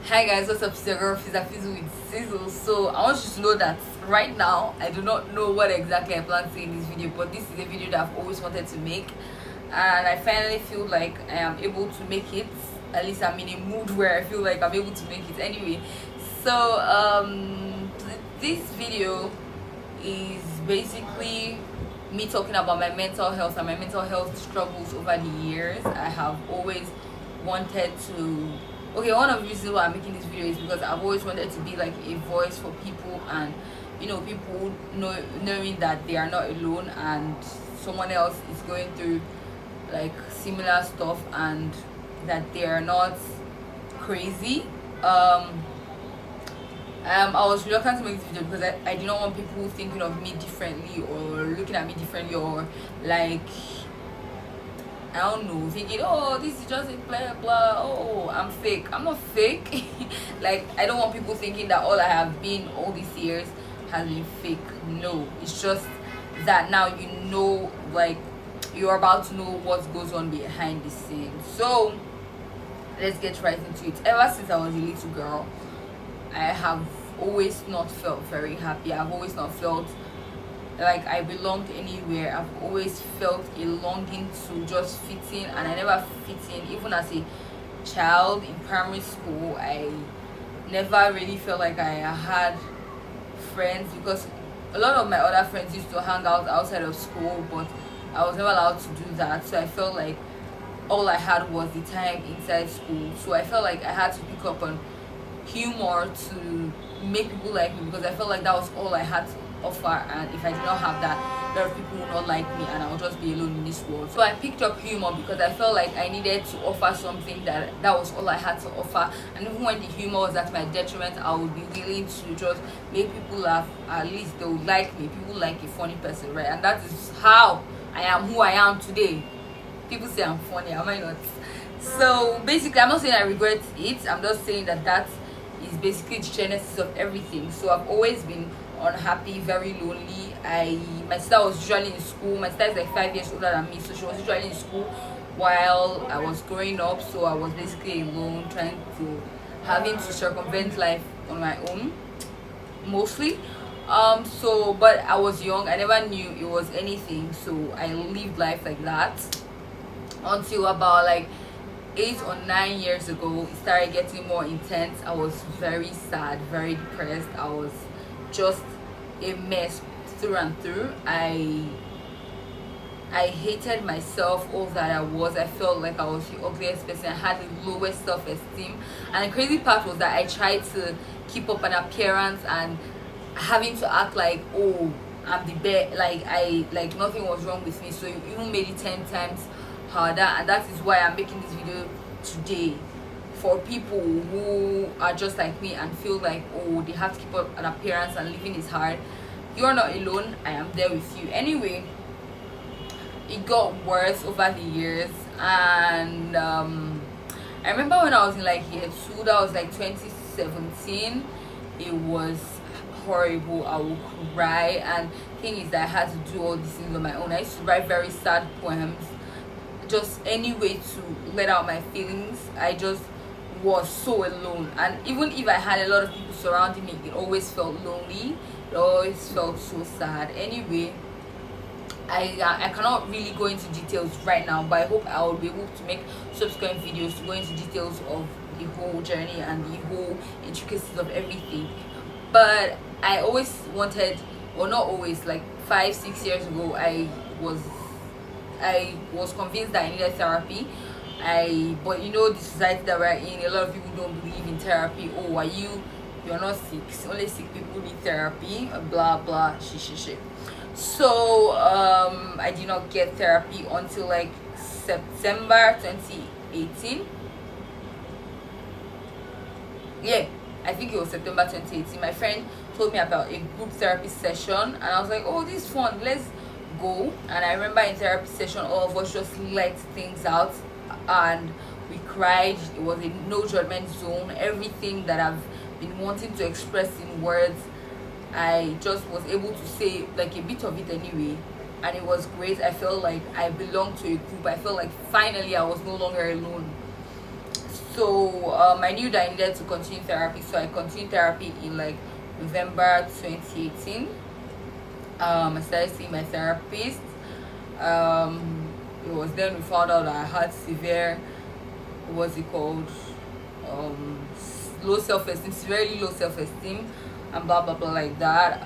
Hi guys, what's up? It's your girl Fiza Fizu with Sizzle. So I want you to know that right now I do not know what exactly I plan to say in this video, but this is a video that I've always wanted to make, and I finally feel like I am able to make it. At least I'm in a mood where I feel like I'm able to make it anyway. So this video is basically me talking about my mental health and my mental health struggles over the years. I have always wanted to, one of the reasons why I'm making this video is because I've always wanted to be like a voice for people, and people knowing that they are not alone and someone else is going through like similar stuff and that they are not crazy. I was reluctant to make this video because I did not want people thinking of me differently or looking at me differently, or like, I don't know, thinking, oh, this is just a blah blah, oh, I'm fake. I'm not fake. Like, I don't want people thinking that all I have been all these years has been fake. No, it's just that now like, you're about to know what goes on behind the scenes. So let's get right into it. Ever since I was a little girl, I have always not felt very happy. I've always not felt like I belonged anywhere. I've always felt a longing to just fit in, and I never fit in. Even as a child in primary school, I never really felt like I had friends, because a lot of my other friends used to hang out outside of school, but I was never allowed to do that. So I felt like all I had was the time inside school. So I felt like I had to pick up on humor to make people like me, because I felt like that was all I had to offer, and if I did not have that, a lot of people would not like me and I would just be alone in this world. So I picked up humor because I felt like I needed to offer something that was all I had to offer, and even when the humor was at my detriment, I would be willing to just make people laugh. At least they would like me. People like a funny person, right? And that is how I am who I am today. People say I'm funny, am I not? So basically, I'm not saying I regret it, I'm just saying that is basically the genesis of everything. So I've always been unhappy, very lonely. My sister was usually in school. My sister is like 5 years older than me, so she was usually in school while I was growing up. So I was basically alone, having to circumvent life on my own, mostly. But I was young, I never knew it was anything, so I lived life like that until about like 8 or 9 years ago. It started getting more intense. I was very sad, very depressed. I was just a mess through and through. I hated myself, all that I was. I felt like I was the ugliest person. I had the lowest self-esteem, and the crazy part was that I tried to keep up an appearance and having to act like, oh, I'm the best, like nothing was wrong with me. So it even made it 10 times harder, and that is why I'm making this video today, for people who are just like me and feel like, oh, they have to keep up an appearance and living is hard. You're not alone. I am there with you. Anyway, it got worse over the years, and I remember when I was in like year 2, that was like 2017. It was horrible. I would cry, and thing is that I had to do all these things on my own. I used to write very sad poems, just any way to let out my feelings. I just was so alone, and even if I had a lot of people surrounding me, it always felt lonely. It always felt so sad. Anyway, I cannot really go into details right now, but I hope I will be able to make subsequent videos to go into details of the whole journey and the whole intricacies of everything. But I always wanted, or not always, like 5-6 years ago, I was convinced that I needed therapy. But the society that we're in, a lot of people don't believe in therapy. Oh, you're not sick, only sick people need therapy, blah blah shit. So I did not get therapy until like September 2018. Yeah, I think it was September 2018. My friend told me about a group therapy session, and I was like, oh, this is fun, let's go. And I remember in therapy session, all of us just let things out and we cried. It was a no judgment zone. Everything that I've been wanting to express in words, I just was able to say like a bit of it anyway, and it was great. I felt like I belonged to a group. I felt like finally I was no longer alone. So I knew that I needed to continue therapy, so I continued therapy in like November 2018. I started seeing my therapist. It was then we found out that I had severe, what's it called, low self-esteem, severely low self-esteem, and blah blah blah like that.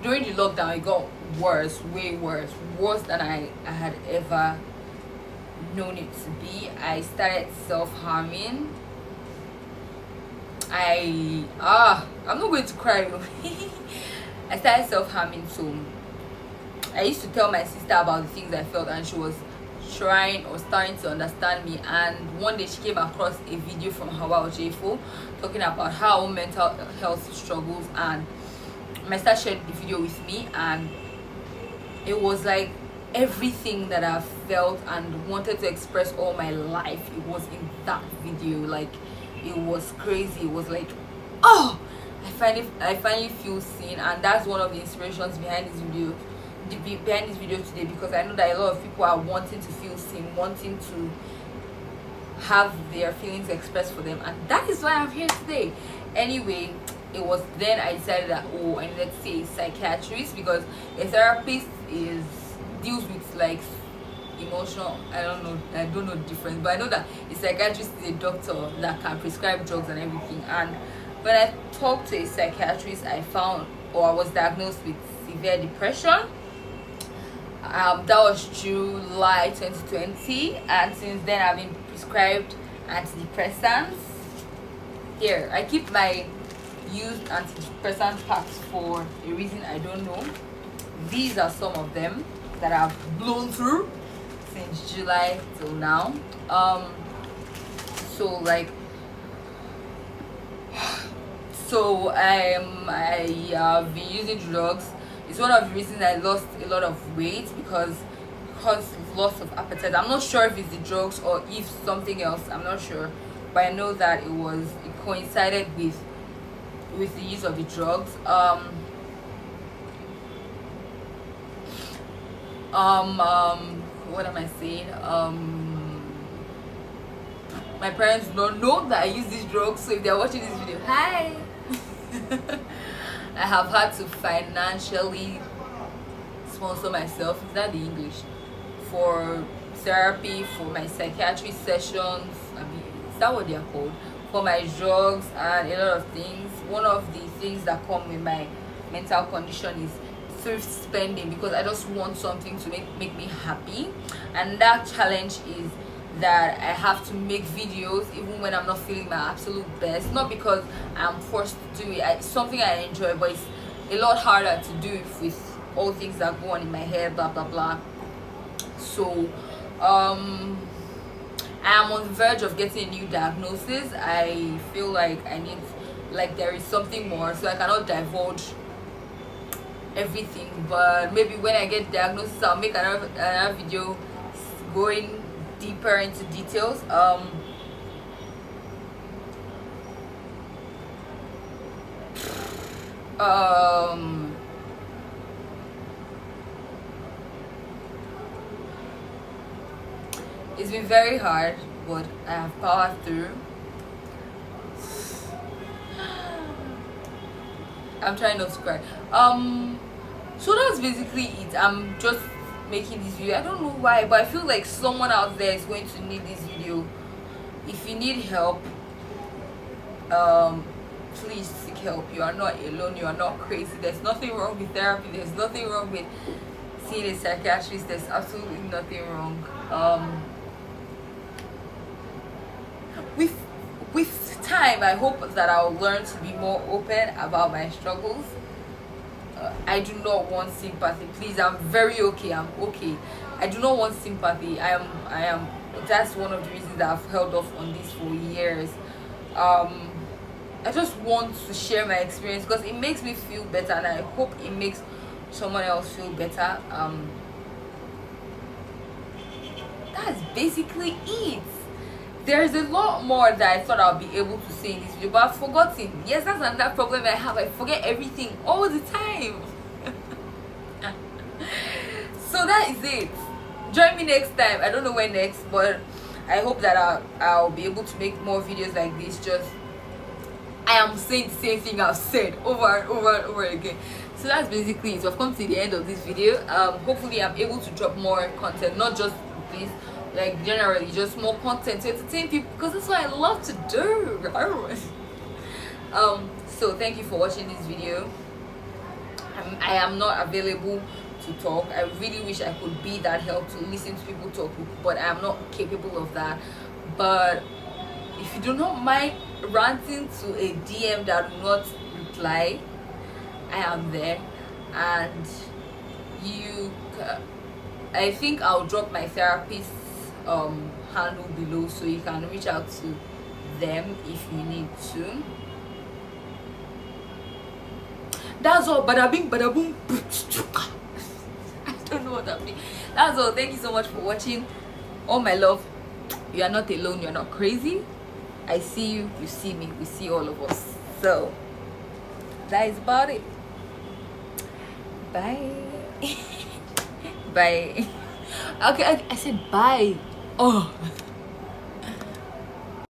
During the lockdown, it got worse, way worse than I had ever known it to be. I started self-harming. I'm not going to cry. I started self-harming, so I used to tell my sister about the things I felt, and she was trying or starting to understand me. And one day she came across a video from Hawa Ojefo talking about her own mental health struggles, and my sister shared the video with me, and it was like everything that I've felt and wanted to express all my life, it was in that video. Like, it was crazy. It was like, oh, I finally feel seen. And that's one of the inspirations behind this video, today, because I know that a lot of people are wanting to feel seen, wanting to have their feelings expressed for them, and that is why I'm here today. Anyway, it was then I decided that, oh, I needed to see a psychiatrist, because a therapist deals with like emotional, I don't know the difference, but I know that a psychiatrist is a doctor that can prescribe drugs and everything. And when I talked to a psychiatrist, I was diagnosed with severe depression. That was July 2020, and since then I've been prescribed antidepressants. Here, I keep my used antidepressant packs for a reason I don't know. These are some of them that I've blown through since July till now. So I have been using drugs. It's one of the reasons I lost a lot of weight, because loss of appetite. I'm not sure if it's the drugs or if something else. I'm not sure, but I know that it coincided with the use of the drugs. What am I saying? My parents don't know that I use these drugs, so if they're watching this video, hi. I have had to financially sponsor myself, is that the English, for therapy, for my psychiatry sessions. Is that what they are called? For my drugs and a lot of things. One of the things that come with my mental condition is thrift spending, because I just want something to make me happy. And that challenge is that I have to make videos even when I'm not feeling my absolute best, not because I'm forced to do it. It's something I enjoy, but it's a lot harder to do with all things that go on in my head, blah blah blah. So I am on the verge of getting a new diagnosis. I feel like there is something more, so I cannot divulge everything, but maybe when I get diagnosis I'll make another video going deeper into details. It's been very hard, but I have powered through. I'm trying not to cry. So that's basically it. I'm just making this video. I don't know why, but I feel like someone out there is going to need this video. If you need help, please seek help. You are not alone. You are not crazy. There's nothing wrong with therapy. There's nothing wrong with seeing a psychiatrist. There's absolutely nothing wrong. With time, I hope that I'll learn to be more open about my struggles. I do not want sympathy. Please, I'm very okay. I'm okay. I do not want sympathy. I am. That's one of the reasons that I've held off on this for years. I just want to share my experience because it makes me feel better, and I hope it makes someone else feel better. That's basically it. There's a lot more that I thought I'll be able to say in this video, but I've forgotten. Yes, that's another problem I have. I forget everything all the time. So that is it. Join me next time. I don't know when next, but I hope that I'll be able to make more videos like this. Just I am saying the same thing I've said over and over and over again. So that's basically it. So I've come to the end of this video. Hopefully I'm able to drop more content, not just this, like generally just more content to entertain people, because that's what I love to do. So thank you for watching this video. I am not available to talk. I really wish I could be that help to listen to people talk, but I am not capable of that. But if you do not mind ranting to a DM that will not reply, I am there. And I think I'll drop my therapist handle below, so you can reach out to them if you need to. That's all. Bada bing, bada boom. I don't know what that means. That's all. Thank you so much for watching. All my love. You are not alone. You are not crazy. I see you. You see me. We see all of us. So that is about it. Bye. Bye. Okay, I said bye. Oh.